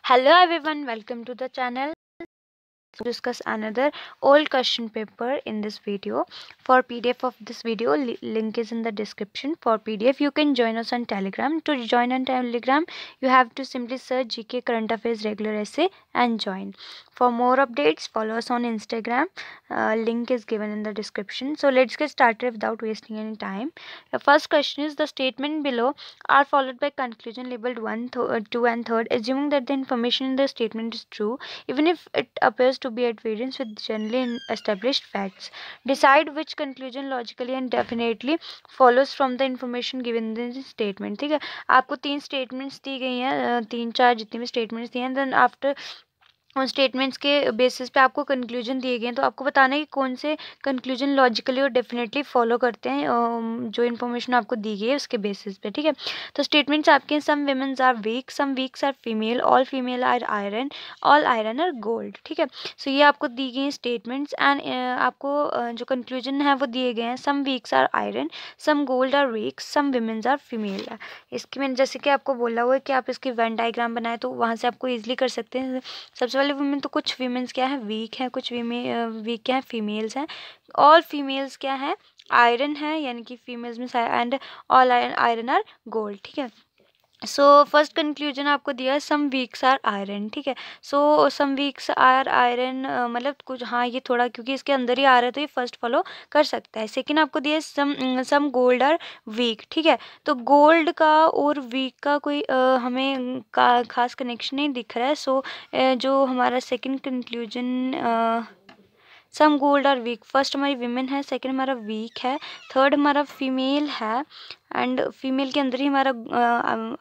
Hello everyone, welcome to the channel. Discuss another old question paper in this video. For PDF of this video, link is in the description. For PDF, you can join us on Telegram. To join on Telegram, you have to simply search GK Current Affairs Regular Essay and join. For more updates, follow us on Instagram. Link is given in the description. So let's get started without wasting any time. The first question is: the statement below are followed by conclusion labeled 1, 2 and 3, assuming that the information in the statement is true, even if it appears to be at variance with generally established facts. Decide which conclusion logically and definitely follows from the information given in the statement. ठीक है, आपको 3 statements दी गई हैं, 3-4 जितनी भी statements दी हैं, then after उन statements के बेसिस पे आपको कंक्लूजन दिए गए हैं, तो आपको बताना है कि कौन से कंक्लूजन लॉजिकली और डेफिनेटली फॉलो करते हैं जो इन्फॉर्मेशन आपको दी गई है उसके बेसिस पे. ठीक है, तो स्टेटमेंट्स आपके हैं: some womens are weak, some weeks are female, all female are iron, all iron are gold. ठीक है, सो ये आपको दी गई हैं स्टेटमेंट्स एंड आपको जो कंक्लूजन है वो दिए गए हैं: some weeks are iron, some gold are weak, some womens are female. इसकी मैंने जैसे कि आपको बोला हुआ है कि आप इसकी वेन डायग्राम बनाए तो वहाँ से आपको ईजिली कर सकते हैं. सबसे पहले वुमेन, तो कुछ वीमेंस क्या है वीक है, कुछ वीक क्या है फीमेल्स हैं. ऑल फीमेल्स क्या है आयरन है, यानी कि फीमेल्स में, and all iron are gold. ठीक है, सो फर्स्ट कंक्लूजन आपको दिया है सम वीक्स आर आयरन. ठीक है, so some weeks are iron मतलब कुछ, हाँ ये थोड़ा क्योंकि इसके अंदर ही आ रहा है तो ये फर्स्ट फॉलो कर सकता है. सेकंड आपको दिया है सम गोल्ड आर वीक. ठीक है, तो गोल्ड का और वीक का कोई हमें खास कनेक्शन नहीं दिख रहा है. सो जो हमारा second conclusion some gold are week, first हमारी विमेन है, सेकंड हमारा वीक है, थर्ड हमारा फीमेल है, एंड फीमेल के अंदर ही हमारा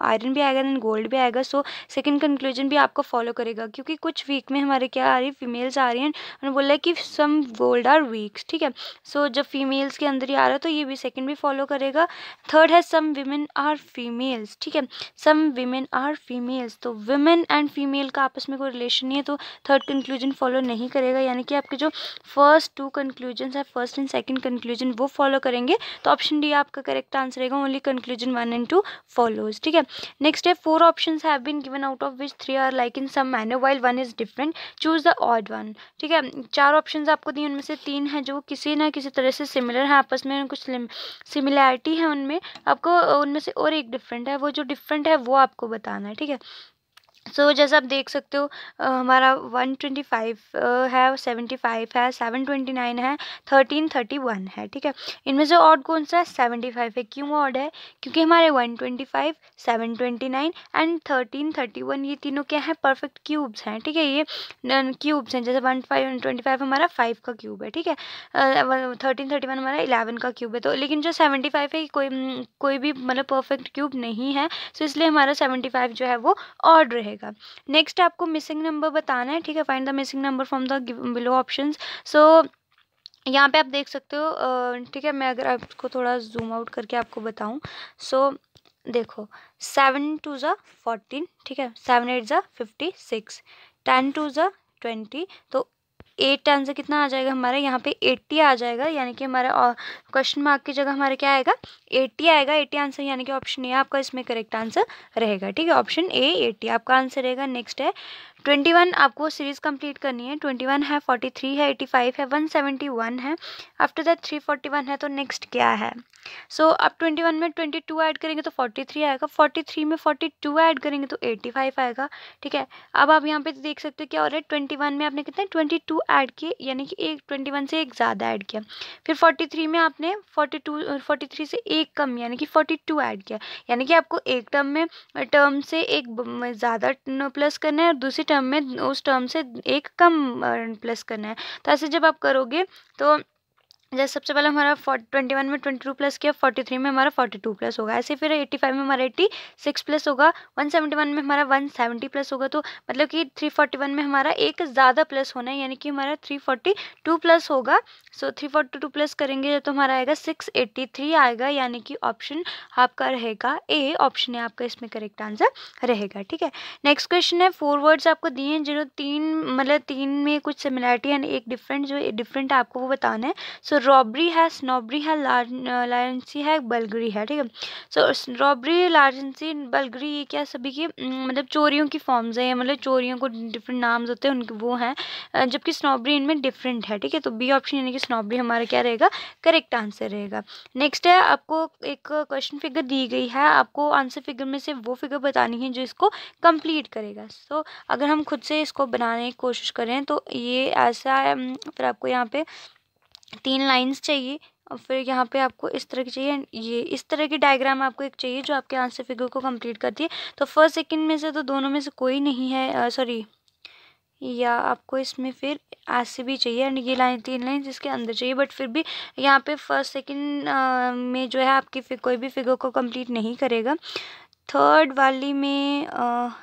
आयरन भी आएगा एंड गोल्ड भी आएगा. सो सेकंड कंक्लूजन भी आपको फॉलो करेगा क्योंकि कुछ वीक में हमारे क्या आ रही है फीमेल्स आ रही हैं, उन्होंने बोला है कि सम गोल्ड आर वीक्स. ठीक है, सो जब फीमेल्स के अंदर ही आ रहा है तो ये भी सेकंड भी फॉलो करेगा. थर्ड है सम वीमेन आर फीमेल्स. ठीक है, सम वीमेन आर फीमेल्स, तो विमेन एंड फीमेल का आपस में कोई रिलेशन नहीं है तो थर्ड कंक्लूजन फॉलो नहीं करेगा. यानी कि आपके जो फर्स्ट 2 कंक्लूजन है, फर्स्ट एंड सेकंड कंक्लूजन, वो फॉलो करेंगे. तो ऑप्शन डी आपका करेक्ट आंसर रहेगा. Only conclusion 1 and 2 follows. ठीक है, नेक्स्ट है 4 options have been given out of which 3 are like in some manner while 1 is different, choose the odd one. ठीक है, 4 ऑप्शंस आपको दिए, उनमें से 3 हैं जो किसी ना किसी तरह से सिमिलर है, आपस में कुछ सिमिलैरिटी है उनमें. आपको उनमें से और एक डिफरेंट है, वो जो डिफरेंट है वो आपको बताना है. ठीक है, सो जैसा आप देख सकते हो हमारा 125 है, 75 है, 729 है, 1331 है. ठीक है, इनमें से ऑड कौन सा है 75 है. क्यों ऑड है? क्योंकि हमारे 125, 729 एंड 1331 ये तीनों क्या है परफेक्ट क्यूब्स हैं. ठीक है, ये क्यूब्स हैं. जैसे 125 हमारा 5 का क्यूब है. ठीक है, 1331 हमारा 11 का क्यूब है. तो लेकिन जो 75 है कोई भी मतलब परफेक्ट क्यूब नहीं है, सो इसलिए हमारा 75 जो है वो ऑड रहेगा. नेक्स्ट आपको मिसिंग नंबर बताना है. ठीक है, find the missing number from the below options. So यहाँ पे आप देख सकते हो. ठीक है, मैं अगर आपको थोड़ा जूम आउट करके आपको बताऊँ, सो देखो 7 2 ज़ा 14. ठीक है, 7 8 ज़ा 56, 10 2 ज़ा 20, तो 8 10 से कितना आ जाएगा हमारे यहाँ पे 80 आ जाएगा. यानी कि हमारा क्वेश्चन मार्क की जगह हमारे क्या आएगा 80 आएगा. 80 आंसर, यानी कि ऑप्शन ए आपका इसमें करेक्ट आंसर रहेगा. ठीक है, ऑप्शन ए 80 आपका आंसर रहेगा. नेक्स्ट है 21. आपको सीरीज कंप्लीट करनी है. 21 है, 43 है, 85 है, 171 है, आफ्टर दैट 341 है. तो नेक्स्ट क्या है? सो अब 21 में 22 ऐड करेंगे तो 43 आएगा, 43 में 42 ऐड करेंगे तो 85 आएगा. ठीक है, अब आप यहाँ पे देख सकते हो क्या हो रहा है 21 में आपने कितने 22 ऐड किए, यानी कि एक 21 से एक ज़्यादा ऐड किया. फिर 43 में आपने 43 से एक कम यानी कि 42 ऐड किया. यानी कि आपको एक टर्म से एक ज़्यादा प्लस करना है और दूसरी टर्म में उस टर्म से एक कम प्लस करना है. तो ऐसे जब आप करोगे तो जैसे सबसे पहले हमारा 21 में 22 प्लस किया, 43 में हमारा 42 प्लस होगा. ऐसे फिर 85 में हमारा 86 प्लस होगा, 171 में हमारा 170 प्लस होगा. तो मतलब कि 341 में हमारा एक ज़्यादा प्लस होना है, यानी कि हमारा 342 प्लस होगा. सो 342 प्लस करेंगे तो हमारा आएगा 683 आएगा. यानी कि ऑप्शन आपका रहेगा ए. ऑप्शन है आपका इसमें करेक्ट आंसर रहेगा. ठीक है, नेक्स्ट क्वेश्चन है 4 वर्ड्स आपको दिए हैं जिन्होंने 3 में कुछ सिमिलैरिटी एंड एक डिफरेंट, जो डिफरेंट है आपको वो बताना है. सो सो रॉबरी है, स्नॉबरी है, लारेंसी है, बल्गरी है, ठीक है। सो रॉबरी, लारेंसी, बल्गरी ये क्या सभी की मतलब चोरियों की फॉर्म्स है, मतलब चोरियों को डिफरेंट नाम्स होते हैं उनके, वो हैं। जबकि स्नॉबरी इनमें डिफरेंट है, ठीक है। तो बी ऑप्शन यानी कि स्नॉबरी हमारा क्या रहेगा, करेक्ट आंसर रहेगा। नेक्स्ट है, आपको एक क्वेश्चन फिगर दी गई है, आपको आंसर फिगर में से वो फिगर बतानी है जो इसको कंप्लीट करेगा। सो अगर हम खुद से इसको बनाने की कोशिश करें तो ये ऐसा है, फिर आपको यहाँ पे 3 लाइंस चाहिए और फिर यहाँ पे आपको इस तरह की चाहिए, ये इस तरह की डायग्राम आपको एक चाहिए जो आपके आंसर फिगर को कंप्लीट करती है। तो फर्स्ट सेकंड में से तो दोनों में से कोई नहीं है, सॉरी, या आपको इसमें फिर ऐसे भी चाहिए एंड ये लाइन 3 लाइन जिसके अंदर चाहिए, बट फिर भी यहाँ पे फर्स्ट सेकंड में जो है आपकी कोई भी फिगर को कंप्लीट नहीं करेगा। थर्ड वाली में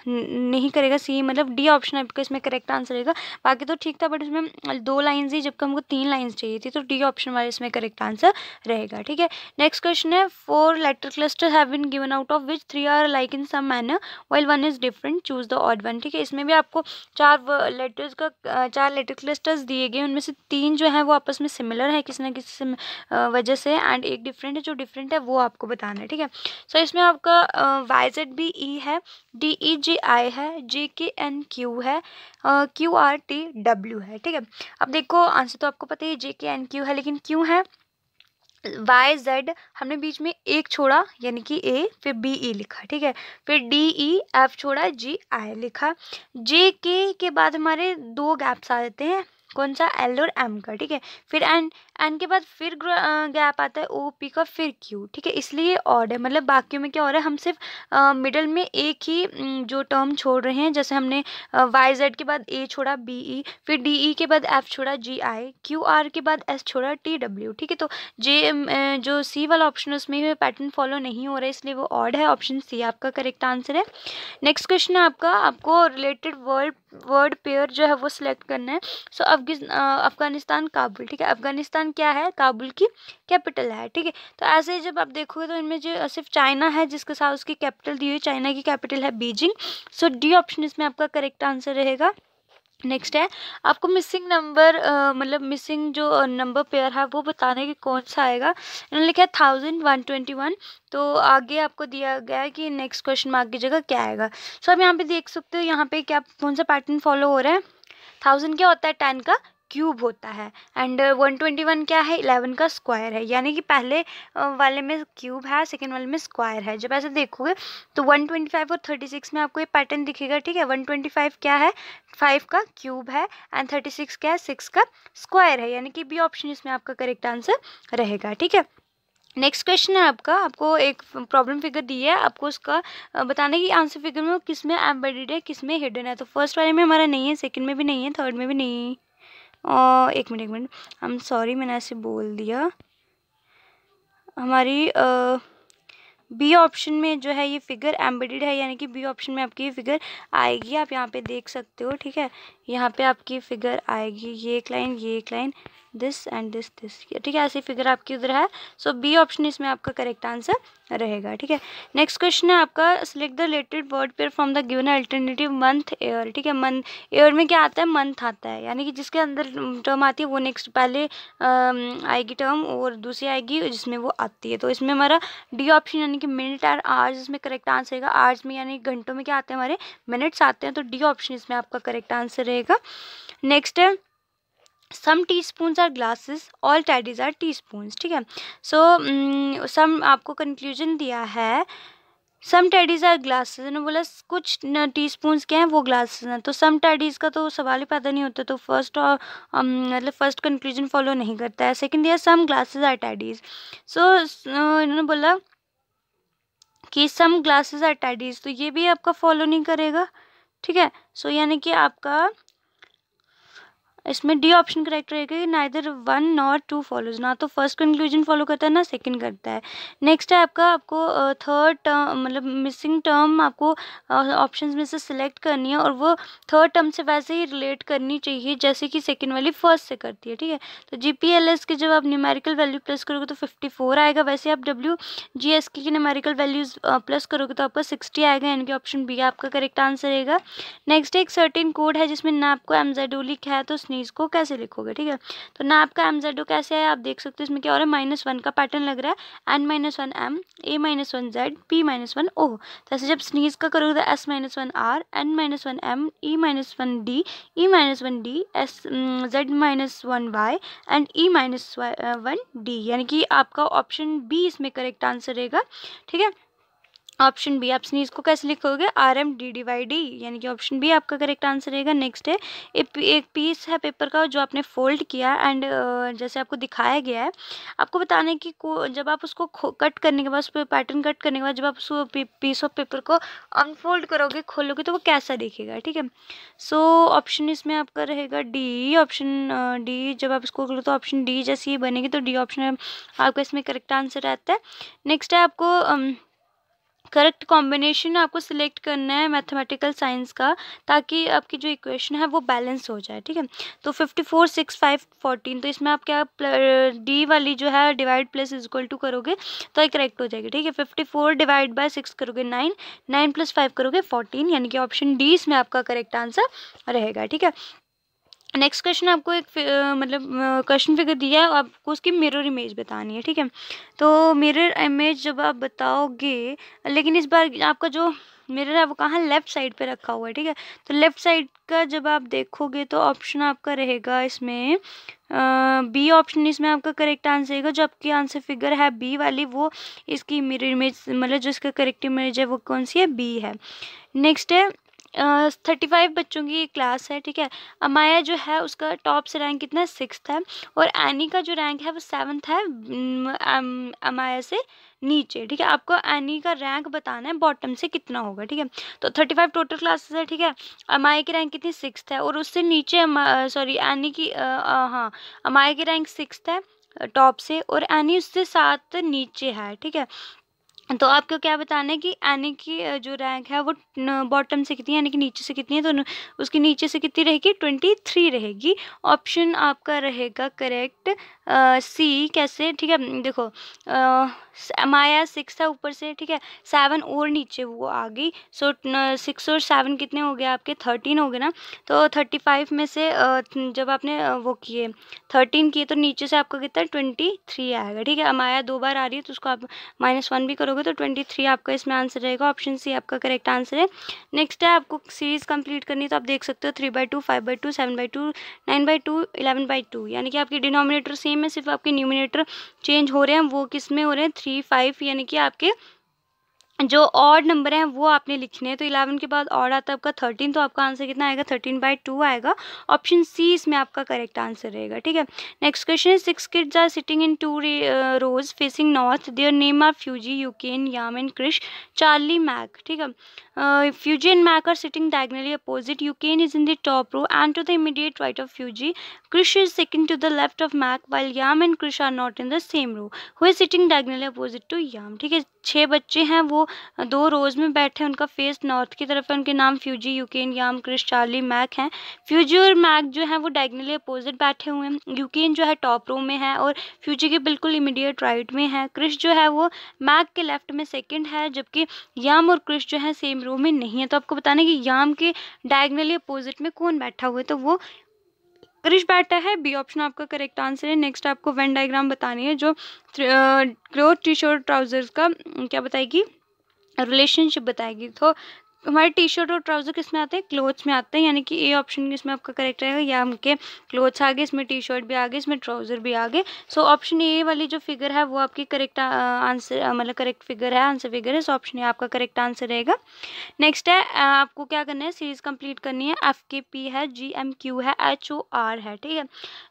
नहीं करेगा, सी मतलब डी ऑप्शन आपका इसमें करेक्ट आंसर रहेगा। बाकी तो ठीक था बट इसमें 2 लाइन्स ही जबकि हमको 3 लाइन्स चाहिए थी, तो डी ऑप्शन वाले इसमें करेक्ट आंसर रहेगा, ठीक है। नेक्स्ट क्वेश्चन है, 4 letter cluster have been given out of which 3 are like in some manner while 1 is different, choose the odd one, ठीक है। इसमें भी आपको 4 लेटर क्लस्टर्स दिए गए, उनमें से 3 जो है वो आपस में सिमिलर है किसी न किसी वजह से, एंड एक डिफरेंट है, जो डिफरेंट है वो आपको बताना है, ठीक है। सो इसमें आपका YZBE है, DEGI है, JKNQ है, QRTW है, ठीक है। अब देखो आंसर तो आपको पता ही है JKNQ है, लेकिन क्यों है YZ हमने बीच में एक छोड़ा यानी कि A, फिर BE लिखा, ठीक है, फिर DEF छोड़ा, GI लिखा, JK के बाद हमारे 2 गैप्स आ जाते हैं, कौन सा, L और M का, ठीक है। फिर N के बाद फिर गैप आता है OP का, फिर Q, ठीक है। इसलिए ऑड है, मतलब बाकियों में क्या हो रहा है, हम सिर्फ मिडल में एक ही जो टर्म छोड़ रहे हैं, जैसे हमने YZ के बाद A छोड़ा BE, फिर DE के बाद F छोड़ा GI, QR के बाद S छोड़ा TW, ठीक है। तो जो C वाला ऑप्शन है उसमें पैटर्न फॉलो नहीं हो रहा है, इसलिए वो ऑड है, ऑप्शन C आपका करेक्ट आंसर है। नेक्स्ट क्वेश्चन है आपको रिलेटेड वर्ड पेयर जो है वो सिलेक्ट करना है। सो अफगानिस्तान काबुल, ठीक है। अफगानिस्तान क्या है, काबुल की कैपिटल है, ठीक है। तो ऐसे ही जब आप देखोगे तो इनमें जो सिर्फ चाइना है जिसके साथ उसकी कैपिटल दी हुई, चाइना की कैपिटल है बीजिंग। सो डी ऑप्शन इसमें आपका करेक्ट आंसर रहेगा। नेक्स्ट है, आपको मिसिंग नंबर मतलब मिसिंग जो नंबर पेयर है वो बताने की कौन सा आएगा। इन्होंने लिखा है 1121, तो आगे आपको दिया गया है कि नेक्स्ट क्वेश्चन मार्क की जगह क्या आएगा। सो आप यहाँ पे देख सकते हो, यहाँ पे क्या कौन सा पैटर्न फॉलो हो रहा है। 1000 क्या होता है, 10 का क्यूब होता है, एंड 121 क्या है, 11 का स्क्वायर है, यानी कि पहले वाले में क्यूब है, सेकेंड वाले में स्क्वायर है। जब ऐसे देखोगे तो 125 और 36 में आपको ये पैटर्न दिखेगा, ठीक है। 125 क्या है, 5 का क्यूब है, एंड 36 क्या है, 6 का स्क्वायर है, यानी कि बी ऑप्शन इसमें आपका करेक्ट आंसर रहेगा, ठीक है। नेक्स्ट क्वेश्चन है आपको एक प्रॉब्लम फिगर दी है, आपको उसका बताने की आंसर फिगर में किस में एम्बेडेड है, किस में हिडन है। तो फर्स्ट वाले में हमारा नहीं है, सेकंड में भी नहीं है, थर्ड में भी नहीं है, एक मिनट आई एम सॉरी मैंने ऐसे बोल दिया। हमारी बी ऑप्शन में जो है ये फिगर एम्बेडेड है, यानी कि बी ऑप्शन में आपकी ये फिगर आएगी, आप यहाँ पे देख सकते हो, ठीक है। यहाँ पे आपकी फिगर आएगी, ये एक लाइन, दिस एंड दिस, ठीक है, ऐसी फिगर आपकी उधर है। सो बी ऑप्शन इसमें आपका करेक्ट आंसर रहेगा, ठीक है। नेक्स्ट क्वेश्चन है आपका, select the related word pair from the given alternative month year, ठीक है। मंथ ईयर में क्या आता है, मंथ आता है, यानी कि जिसके अंदर टर्म आती है वो नेक्स्ट पहले आएगी टर्म और दूसरी आएगी जिसमें वो आती है। तो इसमें हमारा डी ऑप्शन यानी कि मिनट एंड आवर्स इसमें करेक्ट आंसर रहेगा। आवर्स में यानी घंटों में क्या आते हैं, हमारे मिनट्स आते हैं, तो डी ऑप्शन इसमें आपका करेक्ट आंसर रहेगा। नेक्स्ट है, some teaspoons are glasses, all teddies are teaspoons, ठीक है। सो सम आपको कंक्लूजन दिया है, सम टैडीज आर ग्लासेस, उन्होंने बोला कुछ टी स्पून्स क्या हैं, वो ग्लासेस हैं। तो सम टैडीज का तो सवाल ही पैदा नहीं होता, तो फर्स्ट मतलब फर्स्ट कंक्लूजन फॉलो नहीं करता है। सेकंड दिया, सम ग्लासेस आर टैडीज, सो इन्होंने बोला कि सम ग्लासेस आर टैडीज, तो ये भी आपका फॉलो नहीं करेगा, ठीक है। सो यानी कि आपका इसमें डी ऑप्शन करेक्ट रहेगा कि नाइदर 1 नॉर 2 फॉलोज, ना तो फर्स्ट कंक्लूजन फॉलो करता है ना सेकंड करता है। नेक्स्ट है आपको थर्ड टर्म मतलब मिसिंग टर्म आपको ऑप्शंस में से सिलेक्ट करनी है, और वो थर्ड टर्म से वैसे ही रिलेट करनी चाहिए जैसे कि सेकंड वाली फर्स्ट से करती है, ठीक है। तो GPLS के जब आप न्यूमेरिकल वैल्यू प्लस करोगे तो 54 आएगा, वैसे आप WGSK की न्यूमेरिकल वैल्यूज प्लस करोगे तो आपका 60 आएगा, यानी कि ऑप्शन बी आपका करेक्ट आंसर रहेगा। नेक्स्ट एक सर्टेन कोड है जिसमें ना आपको एमजेडोलिक है तो स्नीज को कैसे लिखोगे, ठीक है। तो नाप का MZO कैसे है आप देख सकते हो, इसमें क्या हो रहा है -1 का पैटर्न लग रहा है, N-1 M, A-1 Z, P-1 O। तो ऐसे जब स्नीज का करोगे तो S-1 R, N-1 M, E-1 D, E-1 D, Z-1 Y and E-1 D, यानी कि आपका ऑप्शन बी इसमें करेक्ट आंसर रहेगा, ठीक है। ऑप्शन बी, आप स्नीज को कैसे लिखोगे, RMD/D, यानी कि ऑप्शन बी आपका करेक्ट आंसर रहेगा। नेक्स्ट है एक पीस है पेपर का जो आपने फोल्ड किया एंड जैसे आपको दिखाया गया है, आपको बताना है कि जब आप उसको कट करने के बाद, उस पर पैटर्न कट करने के बाद जब आप उस पीस ऑफ पेपर को अनफोल्ड करोगे, खोलोगे, तो वो कैसा दिखेगा, ठीक है। सो ऑप्शन इसमें आपका रहेगा डी, ऑप्शन डी। जब आप इसको खोलो तो ऑप्शन डी जैसी ही बनेगी, तो डी ऑप्शन आपका इसमें करेक्ट आंसर रहता है। नेक्स्ट है आपको करेक्ट कॉम्बिनेशन आपको सिलेक्ट करना है मैथमेटिकल साइंस का, ताकि आपकी जो इक्वेशन है वो बैलेंस हो जाए, ठीक है। तो 54 6 5 14, तो इसमें आप क्या डी वाली जो है divide plus is equal to करोगे तो ये करेक्ट हो जाएगी, ठीक है। 54 डिवाइड बाय 6 करोगे 9, 9 + 5 करोगे 14, यानी कि ऑप्शन डी इसमें आपका करेक्ट आंसर रहेगा, ठीक है। नेक्स्ट क्वेश्चन आपको एक मतलब क्वेश्चन फिगर दिया है, आपको उसकी मिरर इमेज बतानी है, ठीक है। तो मिरर इमेज जब आप बताओगे, लेकिन इस बार आपका जो मिरर है वो कहाँ, लेफ्ट साइड पे रखा हुआ है, ठीक है। तो लेफ्ट साइड का जब आप देखोगे तो ऑप्शन आपका रहेगा इसमें बी ऑप्शन, इसमें आपका करेक्ट आंसर रहेगा। जो आपकी आंसर फिगर है बी वाली, वो इसकी मिरर इमेज, मतलब जो इसका करेक्ट इमेज है वो कौन सी है, बी है। नेक्स्ट है 35 बच्चों की क्लास है, ठीक है। अमाया जो है उसका टॉप से रैंक कितना है, 6th है, और एनी का जो रैंक है वो 7th है अमाया से नीचे, ठीक है। आपको एनी का रैंक बताना है बॉटम से कितना होगा, ठीक है। तो 35 टोटल क्लासेस है, ठीक है। अमाया की रैंक कितनी, 6th है, और उससे नीचे सॉरी एनी की हाँ, अमाया की रैंक 6th है टॉप से, और एनी उससे 7 नीचे है, ठीक है। तो आपको क्या बताना है कि एनी की जो रैंक है वो बॉटम से कितनी है, यानी कि नीचे से कितनी है, तो उसकी नीचे से कितनी रहेगी, 23 रहेगी। ऑप्शन आपका रहेगा करेक्ट सी। कैसे, ठीक है, देखो माया 6 था ऊपर से, ठीक है, 7 और नीचे वो आ गई, सो 6 और 7 कितने हो गए आपके, 13 हो गए ना। तो 35 में से जब आपने वो किए 13 किए, तो नीचे से आपका कितना 23 आएगा, ठीक है। माया 2 बार आ रही है तो उसको आप -1 भी करोगे तो 23 आपका इसमें आंसर रहेगा। ऑप्शन सी आपका करेक्ट आंसर है। नेक्स्ट है आपको सीरीज कंप्लीट करनी है, तो आप देख सकते हो 3/2, 5/2, 7/2, 9/2, 11/2, यानी कि आपकी डिनोमिनेटर सेम है, सिर्फ आपके न्यूमिनेटर चेंज हो रहे हैं। वो किस में हो रहे हैं, 3, 5, यानी कि आपके जो ऑड नंबर हैं वो आपने लिखने हैं। तो 11 के बाद ऑड आता है आपका 13, तो आपका आंसर कितना आएगा, 13/2 आएगा। ऑप्शन सी इसमें आपका करेक्ट आंसर रहेगा, ठीक है। नेक्स्ट क्वेश्चन है 6 kids are sitting in 2 rows facing north, their name are Fuji, Yuken, Yam and Krish, Charlie, Mac, ठीक है। Fuji and Mac are sitting diagonally opposite, Yuken is in the top row and to the immediate right of Fuji, Krish is second to the left of Mac, while Yam and Krish are not in the same row, who is sitting diagonally opposite to Yam, ठीक है। 6 बच्चे हैं, वो 2 रोज में बैठे हैं, उनका face north की तरफ है, उनके नाम फ्यूजी, यूकेन, याम, क्रिश, चार्ली, मैक हैं। फ्यूजी और मैक जो है वो डायगनली अपोजिट बैठे हुए हैं। यूकेन जो है टॉप रो में है और फ्यूजी के बिल्कुल इमीडिएट राइट में है। क्रिश जो है वो मैक के लेफ्ट में सेकंड है, जबकि याम और क्रिश जो है सेम रो में नहीं है। तो आपको बताना है कि याम के डायगनली अपोजिट में कौन बैठा हुआ है, तो वो क्रिश बैठा है। बी ऑप्शन आपका करेक्ट आंसर है। नेक्स्ट आपको वेन डायग्राम बतानी है, जो क्लोथ टी शर्ट ट्राउजर्स का क्या बताएगी, रिलेशनशिप बताएगी। तो हमारे टी शर्ट और ट्राउजर किस में आते हैं, क्लोथ्स में आते हैं, यानी कि ए ऑप्शन इसमें आपका करेक्ट रहेगा। या हमके क्लोथ्स आ गए, इसमें टी शर्ट भी आ गए, इसमें ट्राउजर भी आ गए। सो ऑप्शन ए वाली जो फिगर है वो आपकी करेक्ट आंसर, मतलब करेक्ट फिगर है, आंसर फिगर है। सो ऑप्शन ए आपका करेक्ट आंसर रहेगा। नेक्स्ट है आपको क्या करना है, सीरीज कंप्लीट करनी है। FKP है, GMQ है, HOR है, ठीक है।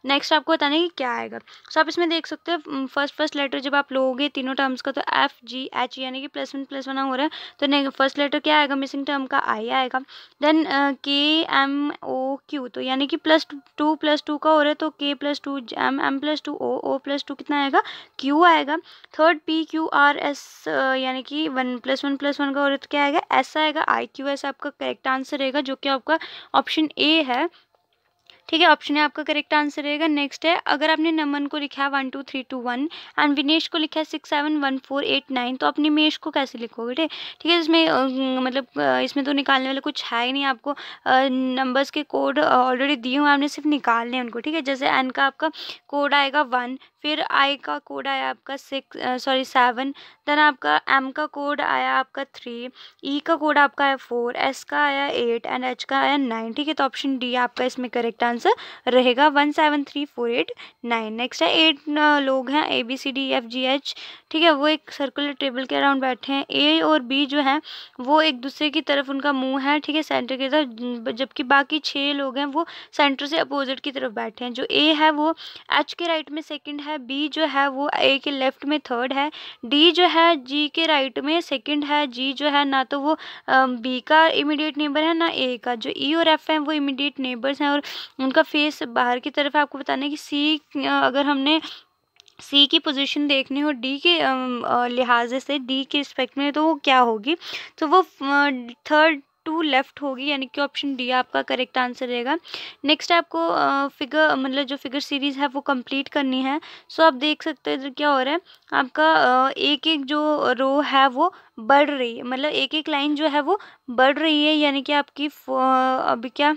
नेक्स्ट आपको बताना है कि क्या आएगा। सो आप इसमें देख सकते हो फर्स्ट लेटर जब आप लोगे तीनों टर्म्स का, तो FGH यानी कि +1 हो रहा है, तो फर्स्ट लेटर क्या आएगा, मिसिंग टर्म का आई आएगा। देन KMOQ, तो यानी कि +2 का हो रहा है, तो K +2 M, M +2 O +2 कितना आएगा, Q आएगा। थर्ड PQRS यानी कि 1 +1 का हो रहा है, तो क्या आएगा, S आएगा। IQS आपका करेक्ट आंसर रहेगा, जो कि आपका ऑप्शन ए है। ठीक है, ऑप्शन ए आपका करेक्ट आंसर रहेगा। नेक्स्ट है, अगर आपने नमन को लिखा है 1 2 3 2 1 एंड विनेश को लिखा है 6 7 1 4 8 9, तो अपनी मेश को कैसे लिखोगे? ठीक है, इसमें मतलब इसमें तो निकालने वाला कुछ है ही नहीं, आपको नंबर्स के कोड ऑलरेडी दिए हुए हैं, आपने सिर्फ निकालने हैं उनको। ठीक है, जैसे एन का आपका कोड आएगा 1, फिर आई का कोड आया आपका 7, देन आपका एम का कोड आया आपका 3, ई का कोड आपका है 4, एस का आया 8 एंड एच का आया 9। ठीक है, तो ऑप्शन डी आपका इसमें करेक्ट आंसर रहेगा 1 7 3 4 8 9। नेक्स्ट है 8 लोग हैं ABCDEFGH। ठीक है, वो एक सर्कुलर टेबल के अराउंड बैठे हैं। ए और बी जो है वो एक दूसरे की तरफ उनका मुंह है, ठीक है, सेंटर की तरफ, जबकि बाकी 6 लोग हैं वो सेंटर से अपोजिट की तरफ बैठे हैं। जो ए है वो एच के राइट में सेकंड है, बी जो है वो ए के लेफ्ट में थर्ड है, डी जो है जी के राइट में सेकंड है, जी जो है ना तो वो बी का इमीडिएट नेबर है ना ए का। जो ई और एफ हैं वो इमीडिएट नेबर्स हैं और उनका फेस बाहर की तरफ है। आपको बताना है कि सी, अगर हमने सी की पोजीशन देखनी हो डी के लिहाज से, डी के रिस्पेक्ट में, तो वो क्या होगी? तो वो थर्ड टू लेफ्ट होगी, यानी कि ऑप्शन डी आपका करेक्ट आंसर रहेगा। नेक्स्ट आपको फिगर, मतलब जो फिगर सीरीज है वो कंप्लीट करनी है। सो आप देख सकते हैं क्या हो रहा है, आपका एक एक जो रो है वो बढ़ रही है, मतलब एक एक लाइन जो है वो बढ़ रही है, यानी कि आपकी अभी क्या,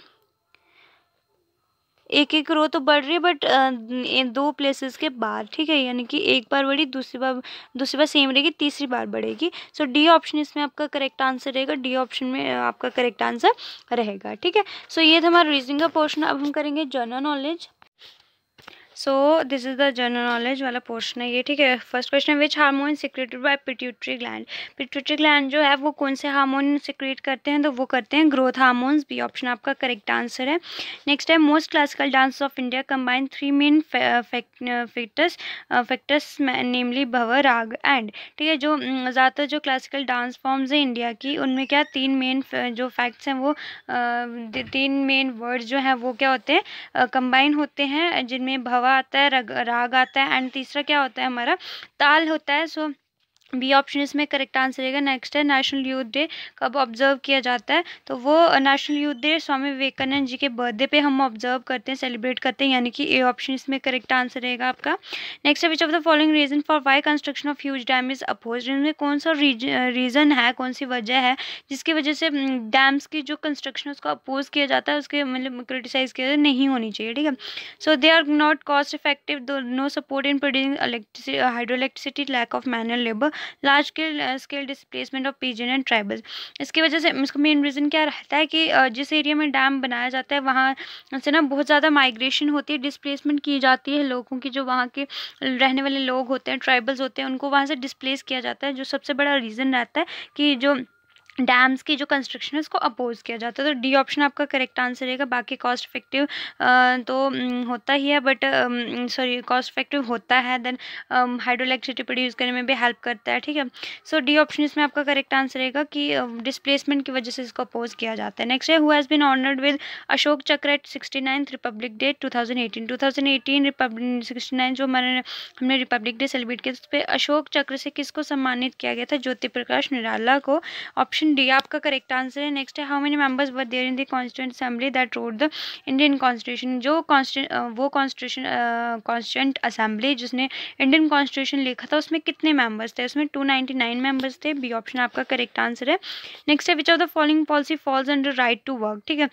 एक एक रो तो बढ़ रही है बट इन 2 प्लेसेस के बाद। ठीक है, यानी कि एक बार बढ़ी, दूसरी बार सेम रहेगी, तीसरी बार बढ़ेगी। सो डी ऑप्शन इसमें आपका करेक्ट आंसर रहेगा, डी ऑप्शन में आपका करेक्ट आंसर रहेगा। ठीक है, सो ये था हमारा रीजनिंग का पोर्शन। अब हम करेंगे general knowledge. So this is the general knowledge वाला पोर्शन है ये। ठीक है, फर्स्ट क्वेश्चन है, which hormone secreted by pituitary gland. Pituitary gland जो है वो कौन से हार्मोन सिक्रेट करते हैं? तो वो करते हैं ग्रोथ हार्मोन्स। बी ऑप्शन आपका करेक्ट आंसर है। नेक्स्ट है, most classical dance of India combine 3 main factors namely भंवर, राग एंड। ठीक है, जो ज़्यादातर जो क्लासिकल डांस फॉर्म्स हैं इंडिया की, उनमें क्या 3 मेन जो फैक्ट्स हैं वो 3 मेन वर्ड्स जो हैं वो क्या होते हैं, कंबाइन होते हैं, जिनमें भंवर आता है, राग आता है एंड तीसरा क्या होता है हमारा, ताल होता है। सो बी ऑप्शन इसमें करेक्ट आंसर रहेगा। नेक्स्ट है, नेशनल यूथ डे कब ऑब्जर्व किया जाता है? तो वो national youth day Swami Vivekananda ji के बर्थडे पे हम ऑब्जर्व करते हैं, सेलिब्रेट करते हैं, यानी कि ए ऑप्शन इसमें करेक्ट आंसर रहेगा आपका। नेक्स्ट है, which of the following reason for why construction of huge dam is opposed. इनमें कौन सा रीज़न है, कौन सी वजह है जिसकी वजह से डैम्स की जो कंस्ट्रक्शन उसको अपोज किया जाता है, उसके मतलब क्रिटिसाइज किया जाता है, नहीं होनी चाहिए। ठीक है, so they are not cost effective, no support in producing hydro electricity, lack of manual labour, large scale displacement of pigeon and tribals. इसकी वजह से इसका मेन रीज़न क्या रहता है कि जिस एरिया में डैम बनाया जाता है वहाँ से ना बहुत ज़्यादा माइग्रेशन होती है, डिस्प्लेसमेंट की जाती है लोगों की, जो वहाँ के रहने वाले लोग होते हैं, ट्राइबल्स होते हैं, उनको वहाँ से डिस्प्लेस किया जाता है, जो सबसे बड़ा रीज़न रहता है कि जो डैम्स की जो कंस्ट्रक्शन है उसको अपोज किया जाता है। तो डी ऑप्शन आपका करेक्ट आंसर रहेगा। बाकी कॉस्ट इफेक्टिव तो होता ही है, बट सॉरी कॉस्ट इफेक्टिव होता है, देन हाइड्रो इलेक्ट्रिसिटी प्रोड्यूस करने में भी हेल्प करता है। ठीक है, सो डी ऑप्शन इसमें आपका करेक्ट आंसर रहेगा कि डिस्प्लेसमेंट की वजह से इसको अपोज किया जाता है। नेक्स्ट है, who has been honoured with Ashoka Chakra at 69th Republic day 2018। 2018 Republic 69 जो हमने रिपब्लिक डे सेलिब्रेट किया, उस पर अशोक चक्र से किसको सम्मानित किया गया था? ज्योति प्रकाश निराला को। ऑप्शन डी आपका करेक्ट आंसर है। नेक्स्ट है, how many members were there in the constituent assembly that wrote the Indian constitution. जो कॉन्स्टिट्यूंट असेंबली जिसने इंडियन कॉन्स्टिट्यूशन लिखा था, उसमें कितने मेंबर्स थे? उसमें 299 मेंबर्स थे। बी ऑप्शन आपका करेक्ट आंसर है। नेक्स्ट है, which of the following policy falls under right to work. ठीक है,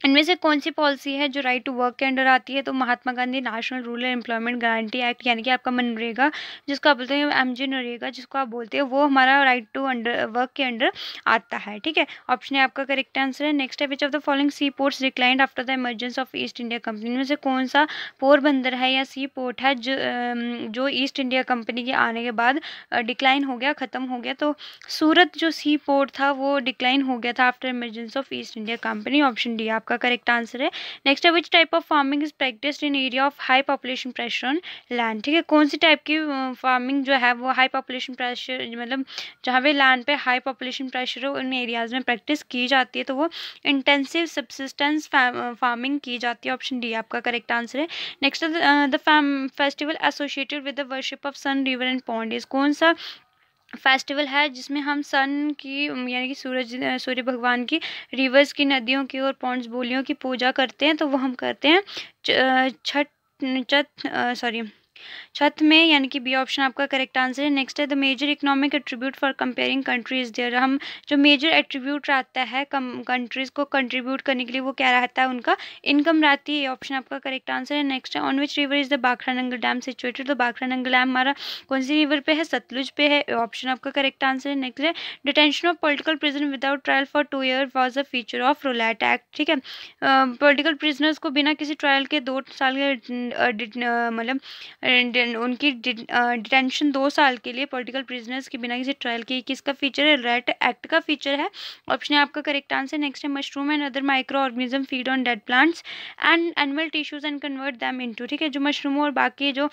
इनमें से कौन सी पॉलिसी है जो राइट टू वर्क के अंडर आती है? तो Mahatma Gandhi national rural employment guarantee act, यानी कि आपका मनरेगा जिसको आप बोलते हैं, एमजी नरेगा जिसको आप बोलते हैं, वो हमारा राइट टू अंडर वर्क के अंडर आता है। ठीक है, ऑप्शन है आपका करेक्ट आंसर है। नेक्स्ट है, which of the following sea ports declined after the emergence of East India Company. इनमें से कौन सा पोरबंदर है या सी पोर्ट है जो ईस्ट इंडिया कंपनी के आने के बाद डिक्लाइन हो गया, ख़त्म हो गया? तो सूरत जो सी पोर्ट था वो डिक्लाइन हो गया था after emergence of East India company. Option D आपका करेक्ट आंसर है। नेक्स्ट है, which type of farming is practised in area of high population pressure on land. ठीक है, कौन सी टाइप की फार्मिंग जो है वो हाई पॉपुलेशन प्रेशर, मतलब जहाँ पे लैंड पे हाई पॉपुलेशन प्रेशर हो उन एरियाज़ में प्रैक्टिस की जाती है, तो वो इंटेंसिव सब्सिस्टेंस फार्मिंग की जाती है। ऑप्शन डी आपका करेक्ट आंसर है। Next the festival associated with the worship of sun, river and pond is. कौन सा फेस्टिवल है जिसमें हम सन की यानी कि सूर्य भगवान की, रिवर्स की, नदियों की और पॉन्ड्स, बोलियों की पूजा करते हैं, तो वो हम करते हैं छठ चत सॉरी छठ में, यानी कि बी ऑप्शन आपका करेक्ट आंसर है। नेक्स्ट है the major economic attribute for comparing countries there. हम जो मेजर एट्रीब्यूट रहता है कंट्रीज को कंट्रीब्यूट करने के लिए वो क्या रहता है, उनका इनकम रहती है। ये ऑप्शन आपका करेक्ट आंसर है। नेक्स्ट है on which river is the Bhakra Nangal dam situated. तो बाखरानंगल डैम हमारा कौन सी रिवर पे है, सतलुज पे है। ऑप्शन आपका करेक्ट आंसर है। नेक्स्ट है detention of political prison without trial for 2 year was a feature of Rowlatt act. ठीक है, पॉलिटिकल प्रिजनर्स को बिना किसी ट्रायल के 2 साल के मतलब उनकी डिटेंशन 2 साल के लिए, पॉलिटिकल प्रिजनर्स की बिना किसी ट्रायल के, किसका फीचर है, रेट एक्ट का फीचर है। ऑप्शन है आपका करेक्ट आंसर। नेक्स्ट है mushroom and other micro organism feed on dead plants and animal tissues and convert them into. ठीक है, जो मशरूम और बाकी जो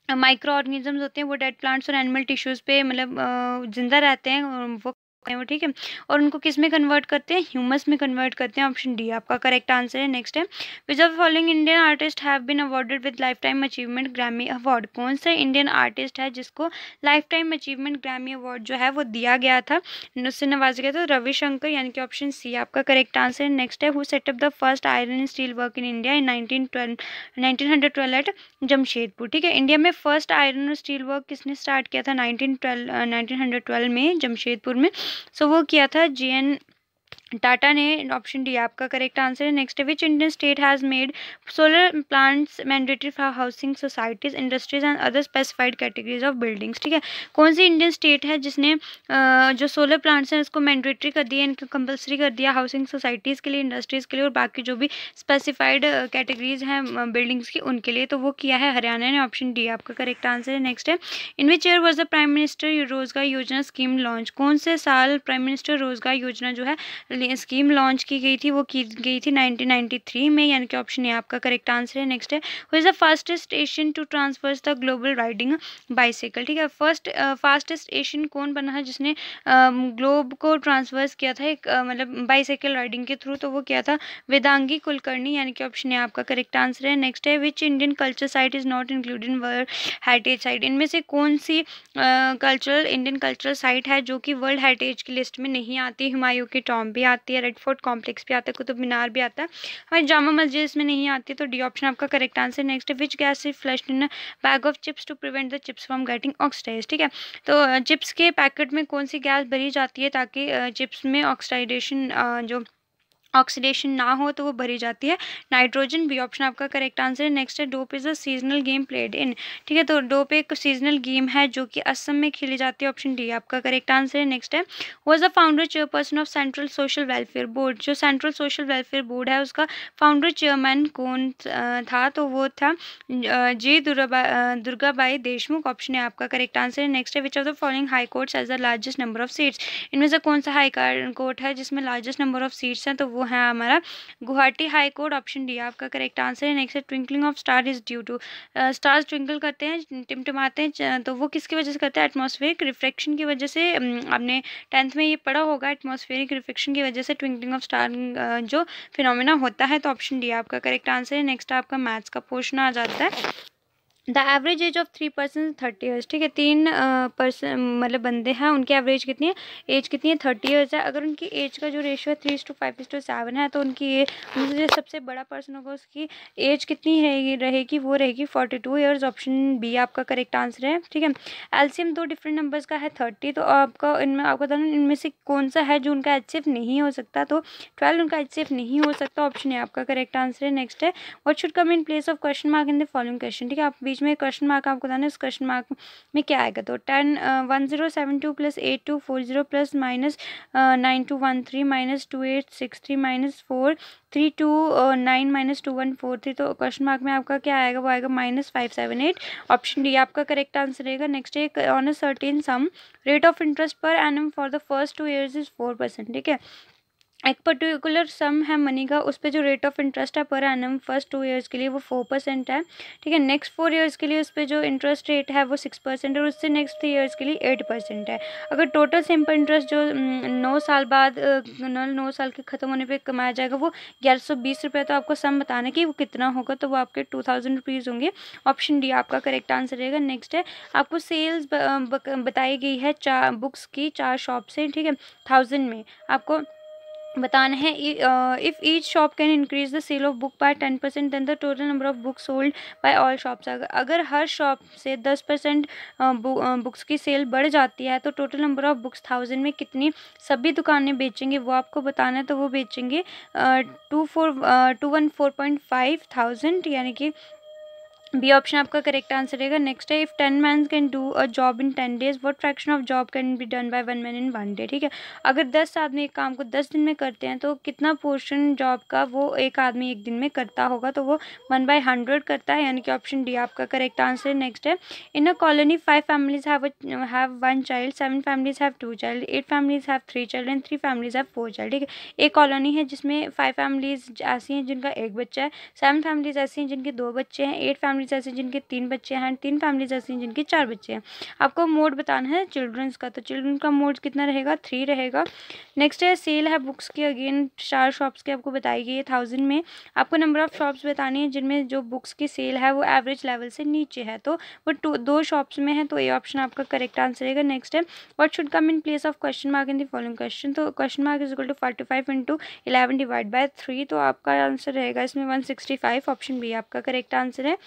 माइक्रो ऑर्गेनिजम्स होते हैं वो डेड प्लांट्स और एनिमल टिश्यूज पे मतलब जिंदा रहते हैं, वो ठीक है, और उनको किस में कन्वर्ट करते हैं, ह्यूमस में कन्वर्ट करते हैं। ऑप्शन डी आपका करेक्ट आंसर है। नेक्स्ट है which of following Indian artist have been awarded with lifetime achievement Grammy award. कौन सा इंडियन आर्टिस्ट है जिसको lifetime achievement Grammy award जो है वो दिया गया था, उससे नवाजा गया था, रविशंकर, यानी कि ऑप्शन सी आपका करेक्ट आंसर है। नेक्स्ट है who set up the first iron and steel work in India in 1912 at Jamshedpur. ठीक है, इंडिया में फर्स्ट आयरन और स्टील वर्क किसने स्टार्ट किया था 1912 में जमशेदपुर में, सो वो किया था JN टाटा ने। ऑप्शन डी आपका करेक्ट आंसर है। Next which Indian state has made solar plants mandatory for housing societies industries and other specified categories of buildings. ठीक है, कौन सी इंडियन स्टेट है जिसने जो सोलर प्लांट्स हैं उसको मैंडेटरी कर दिया, इनको कंपलसरी कर दिया हाउसिंग सोसाइटीज़ के लिए, इंडस्ट्रीज़ के लिए और बाकी जो भी स्पेसिफाइड कैटेगरीज हैं बिल्डिंग्स की उनके लिए, तो वो किया है हरियाणा ने। ऑप्शन डी आपका करेक्ट आंसर है। नेक्स्ट है in which year was the prime minister Rozgar Yojana scheme launch. कौन से साल प्राइम मिनिस्टर रोजगार योजना जो है स्कीम लॉन्च की गई थी, वो की गई थी 1993 में, यानी कि ऑप्शन ए आपका करेक्ट आंसर है। नेक्स्ट है who is the fastest Asian to transverse the global riding bicycle. ठीक है, फास्टेस्ट एशियन कौन बना है जिसने ग्लोब को ट्रांसवर्स किया था एक मतलब बाइसाइकिल राइडिंग के थ्रू, तो वो किया था वेदांगी कुलकर्णी, यानी कि ऑप्शन ए आपका करेक्ट आंसर है। नेक्स्ट है which Indian culture site is not included in world heritage site. इनमें से कौन सी इंडियन कल्चरल साइट है जो कि वर्ल्ड हेरिटेज की लिस्ट में नहीं आती। हुमायूं की टॉम्ब भी आती है, रेड फोर्ट कॉम्प्लेक्स भी आता है, कुतुब मीनार भी आता है, हमारी जामा मस्जिद इसमें नहीं आती, तो डी ऑप्शन आपका correct answer. Next which gas is flushed in bag of chips to prevent the chips from getting oxidize. ठीक है, तो चिप्स के पैकेट में कौन सी गैस भरी जाती है ताकि चिप्स में ऑक्सीडाइजेशन जो ऑक्सीडेशन ना हो, तो वो भरी जाती है नाइट्रोजन। बी ऑप्शन आपका करेक्ट आंसर है। नेक्स्ट है dope is a seasonal game played in. ठीक है, तो डोप एक सीजनल गेम है जो कि असम में खेली जाती है। ऑप्शन डी आपका करेक्ट आंसर है। नेक्स्ट है was the founder chairperson of central social welfare board. जो सेंट्रल सोशल वेलफेयर बोर्ड है उसका फाउंडर चेयरमैन कौन था, तो वो था जी दुर्गाबाई देशमुख। ऑप्शन है आपका करेक्ट आंसर है। नेक्स्ट है which of the following high courts has the largest number of seats. इनमें से कौन सा हाई कोर्ट है जिसमें लार्जेस्ट नंबर ऑफ सीट्स हैं, तो वो है हमारा Guwahati high court. Option D आपका करेक्ट आंसर है। नेक्स्ट है twinkling of star is due to. Stars twinkle करते हैं, टिमटिमाते हैं, तो वो किसकी वजह से करते हैं, एटमॉस्फेरिक रिफ्लेक्शन की वजह से। आपने 10th में ये पढ़ा होगा, एटमॉस्फेरिक रिफ्लेक्शन की वजह से ट्विंकलिंग ऑफ स्टार जो फिनोमेना होता है, तो ऑप्शन डी आपका करेक्ट आंसर है। नेक्स्ट आपका मैथ्स का पोर्शन आ जाता है। The average age of 3 person 30 years. ठीक है, 3 पर्सन मतलब बंदे हैं, उनकी एवरेज कितनी है, एज कितनी है, 30 ईयर्स है। अगर उनकी एज का जो रेशियो है 3:5:7 है, तो उनकी उनसे जो सबसे बड़ा पर्सन होगा उसकी एज कितनी रहेगी वो रहेगी 42 ईयर्स। ऑप्शन बी आपका करेक्ट आंसर है। ठीक है, एलसीएम 2 डिफरेंट नंबर्स का है 30, तो आपका इनमें आपको बताना इनमें से कौन सा है जो उनका एचसीएफ नहीं हो सकता, तो 12 उनका एचसीएफ नहीं हो सकता। ऑप्शन है आपका करेक्ट आंसर है। नेक्स्ट है what should come in place of question mark in the following question. ठीक है, आप बीच में क्वेश्चन मार्क आपको बताना है, उस क्वेश्चन मार्क में क्या आएगा, तो 1072 plus 8240 plus minus 9213 minus 2863 minus 4329 minus 2143, तो क्वेश्चन मार्क में आपका क्या आएगा, वो आएगा -578। ऑप्शन डी आपका करेक्ट आंसर रहेगा। नेक्स्ट एक on a certain sum rate of interest per annum for the first 2 years is 4%। ठीक है, एक पर्टिकुलर सम है मनी का, उस पर जो रेट ऑफ इंटरेस्ट है पर एनम फर्स्ट 2 ईयर्स के लिए वो 4% है, ठीक है। नेक्स्ट 4 ईयर्स के लिए उस पर जो इंटरेस्ट रेट है वो 6% है, और उससे नेक्स्ट 3 ईयर्स के लिए 8% है। अगर टोटल सिंपल इंटरेस्ट जो 9 साल बाद 9 साल के ख़त्म होने पे कमाया जाएगा वो 1120 रुपये। तो आपको सम बताना कि वो कितना होगा, तो वो आपके 2000 रुपीज़ होंगे। ऑप्शन डी आपका करेक्ट आंसर रहेगा। नेक्स्ट है, आपको सेल्स बताई गई है 4 बुक्स की 4 शॉप से, ठीक है, 1000 में। आपको बताना है if each shop can increase the sale of book by 10% then the total number of books sold by all shops. अगर हर शॉप से 10% बुक्स की सेल बढ़ जाती है तो टोटल नंबर ऑफ बुक्स 1000 में कितनी सभी दुकानें बेचेंगे वो आपको बताना है। तो वो बेचेंगे 214.5 थाउजेंड, यानी कि बी ऑप्शन आपका करेक्ट आंसर रहेगा। नेक्स्ट है, if 10 man can do a job in 10 days what fraction of job can be done by 1 man in 1 day, ठीक है। अगर 10 आदमी एक काम को 10 दिन में करते हैं तो कितना पोर्शन जॉब का वो एक आदमी एक दिन में करता होगा, तो वो 1/100 करता है, यानी कि ऑप्शन डी आपका करेक्ट आंसर है। नेक्स्ट है, in a colony 5 families have 1 child, 7 families have 2 child, 8 families have 3 child and 3 families have 4 child, ठीक है। एक कॉलोनी है जिसमें 5 फैमिलीज ऐसी हैं जिनका एक बच्चा है, 7 फैमिलीज ऐसी हैं जिनके 2 बच्चे हैं, 8 फैमिलीज ऐसी जिनके 3 बच्चे हैं, 3 फैमिलीज ऐसी हैं जिनके 4 बच्चे हैं। आपको मोड बताना है चिल्ड्रंस का, तो चिल्ड्रन का मोड कितना रहेगा, 3 रहेगा। नेक्स्ट है, सेल है बुक्स की अगेन 4 शॉप्स की आपको बताई गई है 1000 में। आपको नंबर ऑफ शॉप्स बतानी है जिनमें जो बुक्स की सेल है वो एवरेज लेवल से नीचे है, तो वो 2 शॉप्स में है, तो ये ऑप्शन आपका करेक्ट आंसर रहेगा। नेक्स्ट है, what should come in place of question mark in the following question, तो question mark is equal to 45 into 11 divide by 3, तो आपका आंसर रहेगा इसमें 165। ऑप्शन बी आपका करेक्ट आंसर है।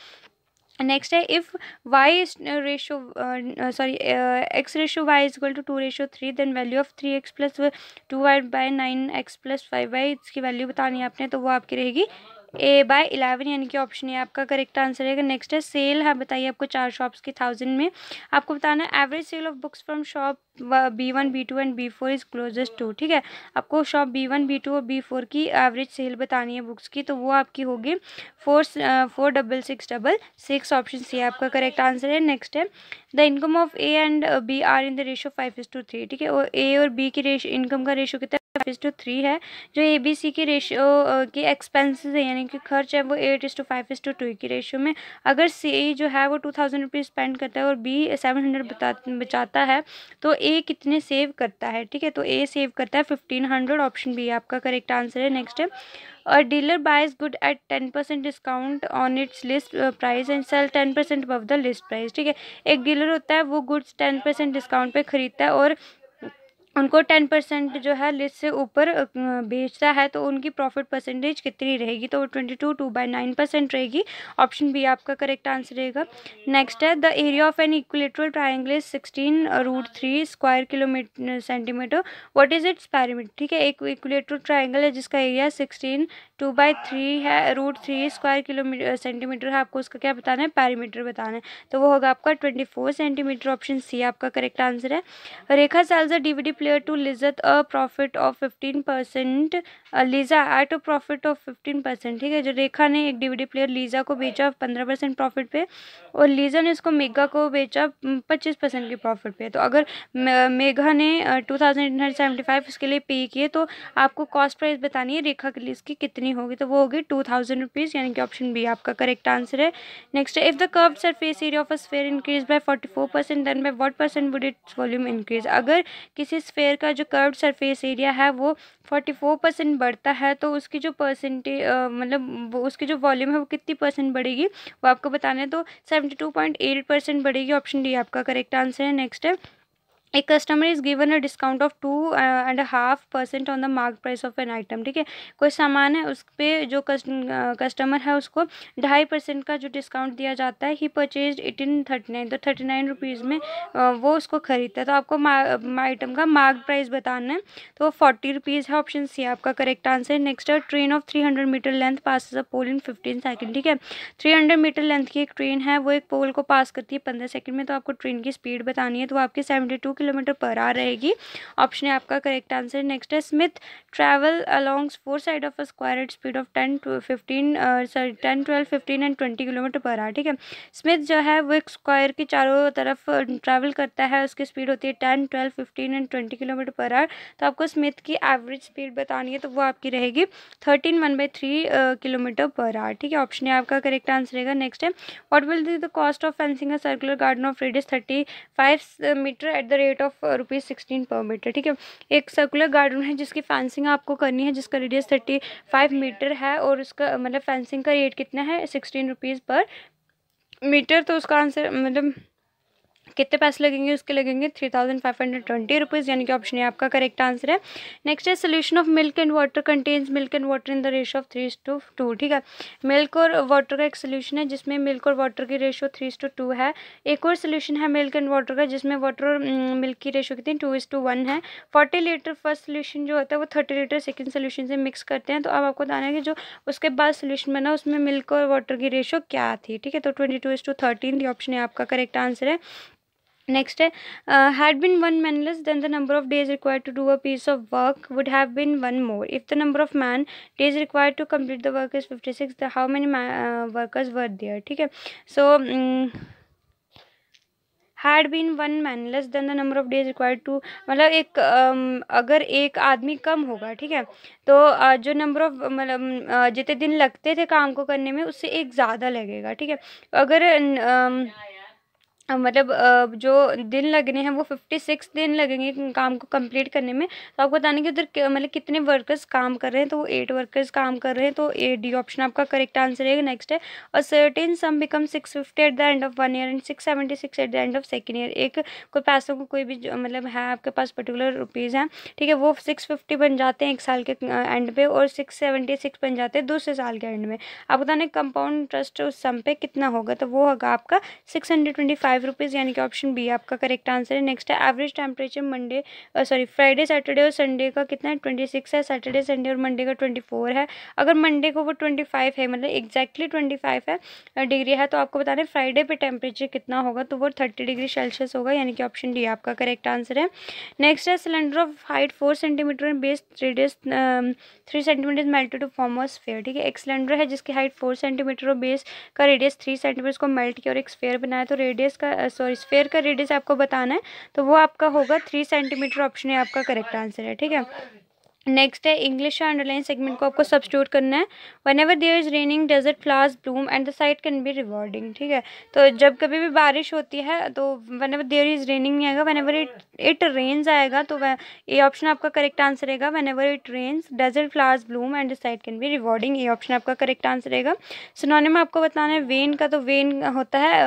नेक्स्ट है, if y ratio x ratio y is equal to 2:3 then value of 3x plus 2y/9 9x plus 5y, इसकी value बतानी है आपने, तो वो आपकी रहेगी a/11, यानी कि ऑप्शन ए आपका करेक्ट आंसर रहेगा। नेक्स्ट है, सेल है बताइए आपको 4 शॉप्स की 1000 में। आपको बताना है average sale of books from shop B1 B2 and B4 is closest to, ठीक है। आपको शॉप B1 B2 और B4 की एवरेज सेल बतानी है बुक्स की, तो वो आपकी होगी 46666। ऑप्शन सी आपका करेक्ट आंसर है। नेक्स्ट है, the income of A and B are in the ratio 5:3, ठीक है। और ए और बी की रेशो इनकम का रेशो कितना 5:3 है। जो ए बी सी की रेशो के एक्सपेंसेस है यानी कि खर्च है वो 8:5:2 की रेशो में। अगर सी जो है वो 2000 रुपीज़ स्पेंड करता है और बी 700 बचाता है, तो ए कितने सेव करता है, ठीक है। तो ए सेव करता है 1500। ऑप्शन बी आपका करेक्ट आंसर है। नेक्स्ट है, A dealer buys good at 10% discount on its list price and sell 10% above the list price, ठीक है। एक डीलर होता है वो गुड्स 10% डिस्काउंट पे खरीदता है और उनको 10% जो है लिस्ट से ऊपर बेचता है, तो उनकी प्रॉफिट परसेंटेज कितनी रहेगी, तो वो 22/9% रहेगी। ऑप्शन बी आपका करेक्ट आंसर रहेगा। नेक्स्ट है, the area of an equilateral triangle is 16√3 square kilometre centimetre, what is its perimeter, ठीक है। एक इक्विलेटरल ट्राइंगल है जिसका एरिया 16/2 है √3 स्क्वायर किलोमीटर सेंटीमीटर है, आपको उसका क्या बताना है, पेरीमीटर बताना है, तो वो होगा आपका 24 सेंटीमीटर। ऑप्शन सी आपका करेक्ट आंसर है। रेखा sells a DVD player to Lizat a profit of 15%, Lisa at a profit of 15%, ठीक है। जो रेखा ने एक डीवीडी प्लेयर लीजा को बेचा 15% प्रॉफिट पे और लीजा ने उसको मेगा को बेचा 25% के प्रॉफिट पे। तो अगर मेघा ने 2875 इसके लिए पे किए, तो आपको कॉस्ट प्राइस बतानी है रेखा के लिए इसकी कितनी होगी, तो वो होगी 2000 रुपीज़, यानी कि ऑप्शन बी आपका करेक्ट आंसर है। नेक्स्ट है, if the curved surface area of a sphere increase by 44% then by what percent would its volume increase. अगर किसी स्फीयर का जो कर्व्ड सरफेस एरिया है वो 44% बढ़ता है, तो उसकी जो परसेंटेज मतलब वो उसकी जो वॉल्यूम है वो कितनी परसेंट बढ़ेगी वो आपको बताना है, तो 72.8% बढ़ेगी। ऑप्शन डी आपका करेक्ट आंसर है। नेक्स्ट है, एक customer is given a discount of 2.5% on the mark price of an item, ठीक है। कोई सामान है उस पर जो कस्टमर है उसको 2.5% का जो डिस्काउंट दिया जाता है। ही परचेज 1839, तो 39 रुपीज़ में वो उसको खरीदता है, तो आपको आइटम का मार्क प्राइस बताना है, तो वो 40 रुपीज़ है। ऑप्शन सी आपका करेक्ट आंसर है। नेक्स्ट है, train of 300 metre length pass a pole in 15 second, ठीक है। 300 मीटर लेंथ की एक ट्रेन है वो एक पोल को पास करती है 15 सेकेंड में, तो आपको ट्रेन की स्पीड बतानी है, तो आपकी 72 किलोमीटर पर आवर रहेगी। ऑप्शन है आपका करेक्ट आंसर। नेक्स्ट है Smith travel along four side of a square at speed of 10 to 15 10 12 15 and 20 kilometre per hour. ठीक है, स्मिथ जो है वो एक स्क्वायर के चारों तरफ ट्रैवल करता है, उसकी स्पीड होती है 10 12 15 एंड 20 किलोमीटर पर आवर। तो आपको स्मिथ की एवरेज स्पीड बतानी है, तो वो आपकी रहेगी 13 किलोमीटर पर आवर। ठीक है, ऑप्शन है आपका करेक्ट आंसर रहेगा। नेक्स्ट है what will be the cost of fencing a circular garden of radius 35 metre at the rate of ₹16 per metre. ठीक है, एक सर्कुलर गार्डन है जिसकी फेंसिंग आपको करनी है, जिसका रेडियस 35 मीटर है और उसका मतलब फेंसिंग का रेट कितना है, ₹16 पर मीटर। तो उसका आंसर मतलब कितने पैसे लगेंगे, उसके लगेंगे 3520 यानी कि ऑप्शन है आपका करेक्ट आंसर है। नेक्स्ट है solution of milk and water contains milk and water in the ratio of 3:2। ठीक है, मिल्क और वाटर का एक सोल्यूशन है जिसमें मिल्क और वाटर की रेशियो 3:2 है। एक और सोल्यूशन है मिल्क एंड वाटर का जिसमें वाटर और मिल्क की रेशियो कितनी 2:1 है। 40 लीटर फर्स्ट सोल्यूशन जो होता है वो 30 लीटर सेकेंड सोल्यूशन से मिक्स करते हैं। तो अब आपको बताना है कि जो उसके बाद सोल्यूशन बना उसमें मिल्क और वाटर की रेशियो क्या थी। ठीक है, तो 22:13 ऑप्शन है आपका करेक्ट आंसर है। Next है had been one man less then the number of days required to do a piece of work would have been one more. If the number of man days required to complete the work is 56, the how many workers were there? ठीक है, so had been one man less than the number of days required to मतलब एक अगर एक आदमी कम होगा, ठीक है, तो जो नंबर ऑफ मतलब जितने दिन लगते थे काम को करने में उससे एक ज़्यादा लगेगा। ठीक है, अगर मतलब जो दिन लगने हैं वो 56 दिन लगेंगे काम को कंप्लीट करने में। तो आपको बताने कि उधर मतलब कितने वर्कर्स काम कर रहे हैं, तो वो 8 वर्कर्स काम कर रहे हैं। तो ए डी ऑप्शन आपका करेक्ट आंसर है। नेक्स्ट है अ certain some become 650 at the end of 1 year and 676 at the end of second year. एक कोई पैसों को कोई भी मतलब है आपके पास पर्टिकुलर रुपीज़ हैं, ठीक है, वो 650 बन जाते हैं एक साल के एंड पे और 676 बन जाते हैं दूसरे साल के एंड में। आप बताने कंपाउंड इंटरेस्ट उस सम पे कितना होगा, तो वो होगा आपका ₹625 यानी कि ऑप्शन बी आपका करेक्ट आंसर है। नेक्स्ट है average temperature Monday Friday Saturday और संडे का कितना है 26 है, सैटरडे संडे और मंडे का 24 है। अगर मंडे को वो 25 है मतलब एग्जैक्टली 25 है डिग्री है, तो आपको बताना है फ्राइडे पे टेम्परेचर कितना होगा, तो वो 30 डिग्री सेल्सियस होगा यानी कि ऑप्शन डी आपका करेक्ट आंसर है। नेक्स्ट है cylinder of height 4 centimetre and base radius 3 centimetre melted to form a sphere. ठीक है, एक सिलेंडर है जिसकी हाइट 4 सेंटीमीटर और बेस का रेडियस 3 सेंटीमीटर को मेल्ट किया और एक स्फीयर बनाया। तो रेडियस का स्फीयर का रेडियस आपको बताना है, तो वो आपका होगा 3 सेंटीमीटर। ऑप्शन है आपका करेक्ट आंसर है। ठीक है, नेक्स्ट है इंग्लिश अंडरलाइन सेगमेंट को आपको सब्स्टिट्यूट करना है। Whenever there is raining desert flowers bloom and the sight can be rewarding. ठीक है, तो जब कभी भी बारिश होती है तो whenever there is raining नहीं आएगा, वन एवर इट रेन्स आएगा। तो ये ऑप्शन आपका करेक्ट आंसर रहेगा। Whenever it rains desert flowers bloom and the sight can be rewarding, ये ऑप्शन आपका करेक्ट आंसर रहेगा। सिनोनिम आपको बताना है वेन का, तो वेन होता है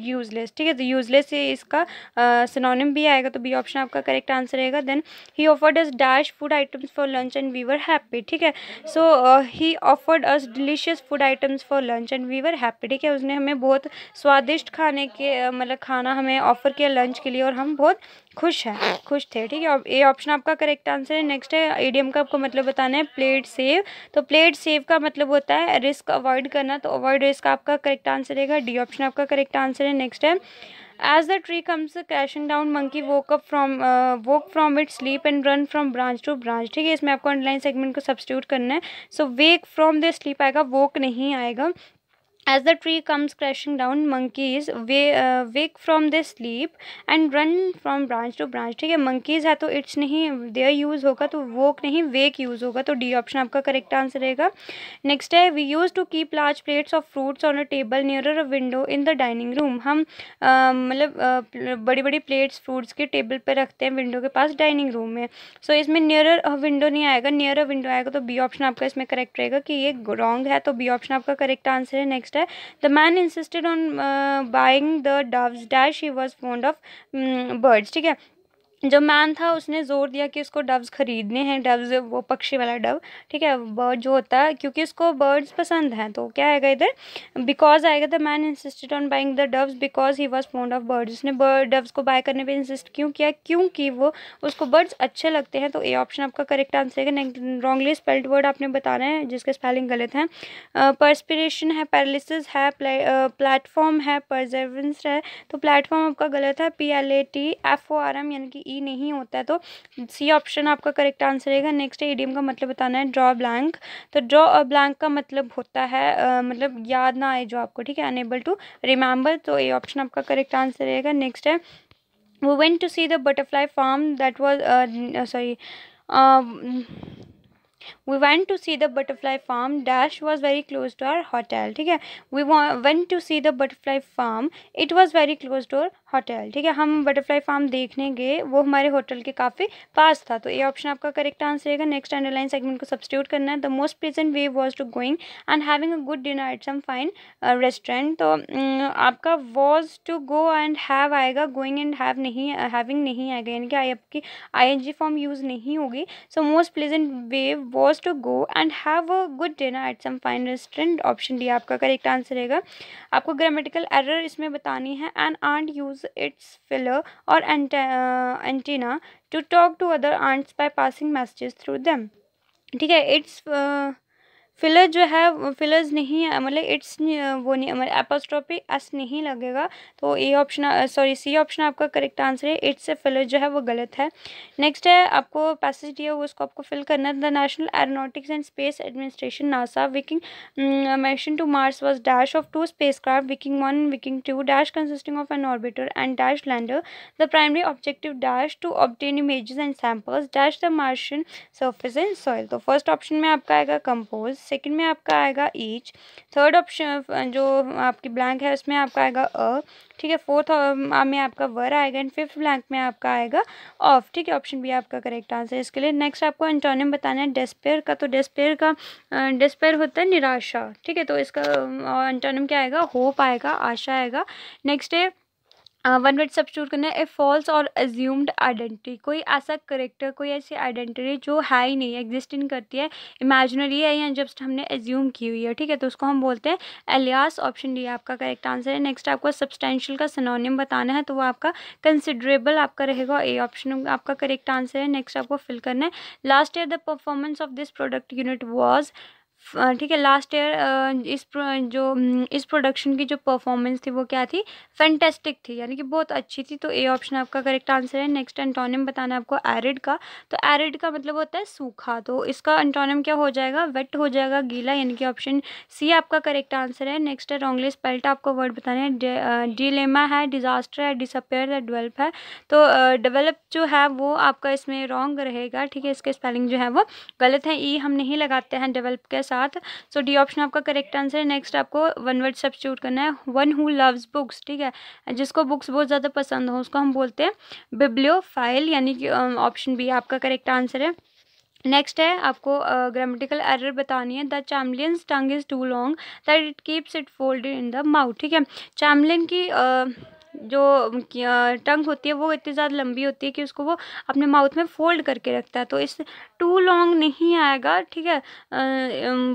यूजलेस। ठीक है, तो यूजलेस से इसका सिनोनिम भी आएगा, तो बी ऑप्शन आपका करेक्ट आंसर रहेगा। Then he offered us dash food items for lunch and we were happy। ठीक है, so he offered us delicious food items for lunch and we were happy। ठीक है, उसने हमें बहुत स्वादिष्ट खाने के मतलब खाना हमें ऑफर किया लंच के लिए और हम बहुत खुश थे। ठीक है, ये ऑप्शन आपका करेक्ट आंसर है। नेक्स्ट है इडियम का आपको मतलब बताना है प्लेड सेव। तो प्लेड सेव का मतलब होता है रिस्क अवॉइड करना, तो अवॉइड रिस्क आपका करेक्ट आंसर रहेगा। डी ऑप्शन आपका करेक्ट आंसर है। नेक्स्ट है As the tree comes crashing down, monkey woke from its sleep and run from branch to branch। ठीक है, इसमें आपको अंडरलाइन सेगमेंट को सब्स्टिट्यूट करना है। सो वेक फ्रॉम द स्लीप आएगा, वोक नहीं आएगा। As the tree comes crashing down, monkeys wake from their sleep and run from branch to branch। ठीक है, monkeys है तो इट्स नहीं their यूज़ होगा, तो woke नहीं wake यूज़ होगा, तो डी ऑप्शन आपका करेक्ट आंसर रहेगा। नेक्स्ट है we used to keep large plates of fruits on a table nearer a window in the dining room। हम मतलब बड़ी बड़ी प्लेट्स फ्रूट्स के टेबल पर रखते हैं विंडो के पास डाइनिंग रूम में। सो इसमें नियरर विंडो नहीं आएगा, नियर विंडो आएगा, तो बी ऑप्शन आपका इसमें करेक्ट रहेगा कि ये रॉन्ग है, तो बी ऑप्शन आपका करेक्ट आंसर है। नेक्स्ट है the man insisted on buying the doves dash he was fond of birds. ठीक है, जो मैन था उसने ज़ोर दिया कि उसको डव्स ख़रीदने हैं, डव्स वो पक्षी वाला डव, ठीक है, बर्ड जो होता है, क्योंकि उसको बर्ड्स पसंद हैं। तो क्या आएगा इधर, बिकॉज आएगा। The man insisted on buying the doves because he was fond of birds. उसने डव्स को बाय करने पे इंसिस्ट क्यों किया, क्योंकि वो उसको बर्ड्स अच्छे लगते हैं। तो ए ऑप्शन आपका करेक्ट आंसर है। रॉन्गली स्पेल्ड वर्ड आपने बताना है जिसके स्पेलिंग गलत हैं। परस्पिरेशन है, पैरालिसिस है, प्लेटफॉर्म है, परजर्वेंस है। तो प्लेटफॉर्म आपका गलत है, PLATFORM यानी कि ई नहीं होता है। तो सी ऑप्शन आपका करेक्ट आंसर रहेगा। नेक्स्ट है इडियम का मतलब बताना है, ड्रॉ ब्लैंक। तो ड्रॉ अ ब्लैंक का मतलब होता है मतलब याद ना आए जो आपको, ठीक है, अनेबल टू रिमेंबर। तो ये ऑप्शन आपका करेक्ट आंसर रहेगा। नेक्स्ट है We went to see the butterfly farm that was sorry we went to see the butterfly farm dash was very close to our hotel, ठीक है। we went to see the butterfly farm, it was very close to our hotel, ठीक है। हम butterfly farm देखने गए, वो हमारे hotel के काफ़ी पास था। तो ये ऑप्शन आपका करेक्ट आंसर रहेगा। नेक्स्ट अंडरलाइन सेगमेंट को सब्स्टिट्यूट करना है। The most pleasant way was to going and having a good dinner at some fine restaurant. तो आपका was to go and have आएगा, गोइंग एंड हैव नहीं, having नहीं आएगा, यानी कि आपकी ING फॉर्म यूज़ नहीं होगी। So most pleasant way was to go and have a good dinner at some fine restaurant. Option D आपका करेक्ट आंसर रहेगा। आपको ग्रामेटिकल एरर इसमें बतानी है। An ant use its filler or antenna to talk to other ants by passing messages through them, ठीक है। It's filler जो है, फिलर्स नहीं है, मतलब इट्स वो नहीं, मतलब एपोस्ट्रोफी एस नहीं लगेगा। तो A option sorry C option आपका करेक्ट आंसर है। इट्स से फिलर जो है वो गलत है। नेक्स्ट है आपको पैसेज दिया हुआ, उसको आपको फिल करना है। The national aeronautics and space administration NASA Viking mission to Mars was dash of 2 spacecraft, Viking 1 Viking 2 dash consisting of an orbiter and dash lander. The primary objective dash to obtain images and samples dash the Martian surface and soil. तो first option में आपका आएगा compose, second में आपका आएगा each, third option जो आपकी blank है उसमें आपका आएगा ठीक है, फोर्थ में आपका वर आएगा एंड फिफ्थ ब्लैंक में आपका आएगा ऑफ, ठीक है। ऑप्शन बी आपका करेक्ट आंसर है इसके लिए। नेक्स्ट आपको एंटोनिम बताना है डेस्पेयर का। तो डेस्पेयर होता है निराशा, ठीक है। तो इसका एंटोनिम क्या आएगा, होप आएगा, आशा आएगा। नेक्स्ट है वन वर्ड सब्स्टिट्यूट करना है। ए फॉल्स और एज्यूम्ड आइडेंटिटी, कोई ऐसा करेक्टर, कोई ऐसी आइडेंटिटी जो है ही नहीं, एग्जिस्ट नहीं करती है, इमेजिनरी है या जस्ट हमने एज्यूम की हुई है, ठीक है, तो उसको हम बोलते हैं एलियास। ऑप्शन डी आपका करेक्ट आंसर है। नेक्स्ट आपको सब्सटेंशियल का सिनोनिम बताना है, तो वो आपका कंसिडरेबल आपका रहेगा, ए ऑप्शन आपका करेक्ट आंसर है। नेक्स्ट आपको फिल करना है। Last year the performance of this product unit was, ठीक है, लास्ट ईयर इस प्रोडक्शन की जो परफॉर्मेंस थी वो क्या थी, फैंटेस्टिक थी, यानी कि बहुत अच्छी थी। तो ए ऑप्शन आपका करेक्ट आंसर है। नेक्स्ट एंटोनिम बताना है आपको एरिड का। तो एरिड का मतलब होता है सूखा, तो इसका एंटोनिम क्या हो जाएगा, वेट हो जाएगा, गीला, यानी कि ऑप्शन सी आपका करेक्ट आंसर है। नेक्स्ट है रॉन्गली स्पेल्ड, आपको वर्ड बताना है। डिलेमा है, डिजास्टर है, डिसअपेयर है, डेवलप है। तो डेवलप जो है वो आपका इसमें रॉन्ग रहेगा, ठीक है, इसके स्पेलिंग जो है वो गलत है, ई हम नहीं लगाते हैं डेवलप के साथ। सो डी ऑप्शन आपका करेक्ट आंसर है। नेक्स्ट आपको वन वर्ड सब्स्टिट्यूट करना है। वन हु लव्स बुक्स, ठीक है, जिसको बुक्स बहुत ज़्यादा पसंद हो उसको हम बोलते हैं बिब्लियोफाइल, यानी कि ऑप्शन बी आपका करेक्ट आंसर है। नेक्स्ट है आपको ग्रामेटिकल एरर बतानी है। The chameleon's tongue is too long that it keeps it folded in the mouth, ठीक है। चैमलियन की जो टंग होती है वो इतनी ज़्यादा लंबी होती है कि उसको वो अपने माउथ में फोल्ड करके रखता है, तो इस टू लॉन्ग नहीं आएगा, ठीक है,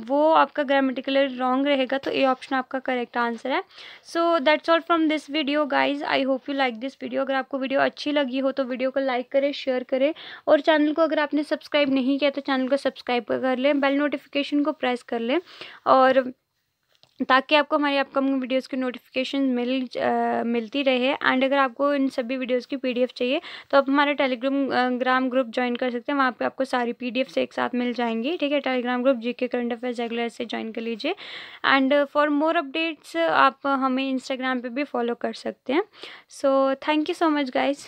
वो आपका ग्रामेटिकली रॉन्ग रहेगा। तो ए ऑप्शन आपका करेक्ट आंसर है। So that's all from this video guys, I hope you like this video. अगर आपको वीडियो अच्छी लगी हो तो वीडियो को लाइक करें, शेयर करें, और चैनल को अगर आपने सब्सक्राइब नहीं किया तो चैनल को सब्सक्राइब कर लें, बेल नोटिफिकेशन को प्रेस कर लें, और ताकि आपको हमारी अपकमिंग वीडियोस की नोटिफिकेशन मिलती रहे। एंड अगर आपको इन सभी वीडियोस की PDF चाहिए तो आप हमारा टेलीग्राम ग्रुप ज्वाइन कर सकते हैं, वहाँ पे आपको सारी PDF एक साथ मिल जाएंगी, ठीक है। Telegram group GK current affairs regular से ज्वाइन कर लीजिए। एंड फॉर मोर अपडेट्स आप हमें इंस्टाग्राम पे भी फॉलो कर सकते हैं। So thank you so much guys.